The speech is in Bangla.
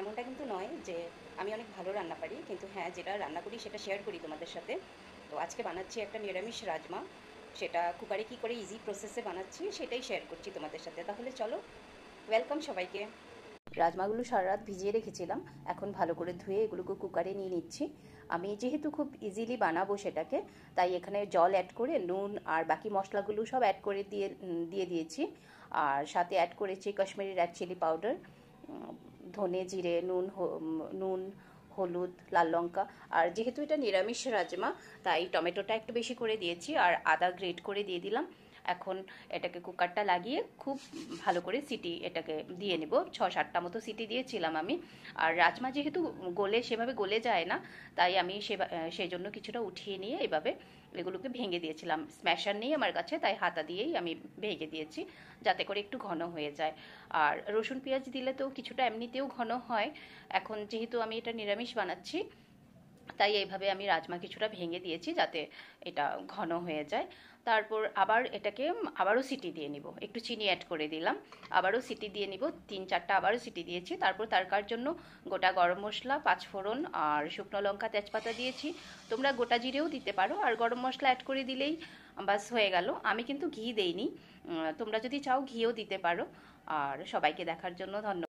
এমনটা কিন্তু নয় যে আমি অনেক ভালো রান্না পারি, কিন্তু হ্যাঁ, যেটা রান্না করি সেটা শেয়ার করি তোমাদের সাথে। তো আজকে বানাচ্ছি একটা নিরামিষ রাজমা, সেটা কুকারে কী করে ইজি প্রসেসে বানাচ্ছি সেটাই শেয়ার করছি তোমাদের সাথে। তাহলে চলো, ওয়েলকাম সবাইকে। রাজমাগুলো সারা রাত ভিজিয়ে রেখেছিলাম, এখন ভালো করে ধুয়ে এগুলোকে কুকারে নিয়ে নিচ্ছি। আমি যেহেতু খুব ইজিলি বানাবো সেটাকে, তাই এখানে জল অ্যাড করে নুন আর বাকি মশলাগুলো সব অ্যাড করে দিয়ে দিয়েছি। আর সাথে অ্যাড করেছি কাশ্মীরি রেড চিলি পাউডার, ধনে জিরে, নুন, হলুদ, লাল লঙ্কা। আর যেহেতু এটা নিরামিষ রাজমা, তাই টমেটোটা একটু বেশি করে দিয়েছি আর আদা গ্রেট করে দিয়ে দিলাম। এখন এটাকে কুকারটা লাগিয়ে খুব ভালো করে সিটি এটাকে দিয়ে নেব। 6-7টা মতো সিটি দিয়েছিলাম আমি। আর রাজমা যেহেতু সেভাবে গলে যায় না, তাই আমি সেই জন্য কিছুটা উঠিয়ে নিয়ে এভাবে এগুলোকে ভেঙে দিয়েছিলাম। স্ম্যাশার নেই আমার কাছে, তাই হাতা দিয়েই আমি ভেঙে দিয়েছি, যাতে করে একটু ঘন হয়ে যায়। আর রসুন পেঁয়াজ দিলে তো কিছুটা এমনিতেও ঘন হয়। এখন যেহেতু আমি এটা নিরামিষ বানাচ্ছি, তাই এইভাবে আমি রাজমা কিছুটা ভেঙে দিয়েছি যাতে এটা ঘন হয়ে যায়। তারপর আবার এটাকে আবারও সিটি দিয়ে নিব, একটু চিনি অ্যাড করে দিলাম, আবারও সিটি দিয়ে নিব। 3-4টা আবারও সিটি দিয়েছি। তারপর তারকার জন্য গোটা গরম মশলা, পাঁচফোড়ন আর শুকনো লঙ্কা, তেজপাতা দিয়েছি। তোমরা গোটা জিরেও দিতে পারো, আর গরম মশলা অ্যাড করে দিলেই বাস হয়ে গেল। আমি কিন্তু ঘি দেইনি, তোমরা যদি চাও ঘিও দিতে পারো। আর সবাইকে দেখার জন্য ধন্যবাদ।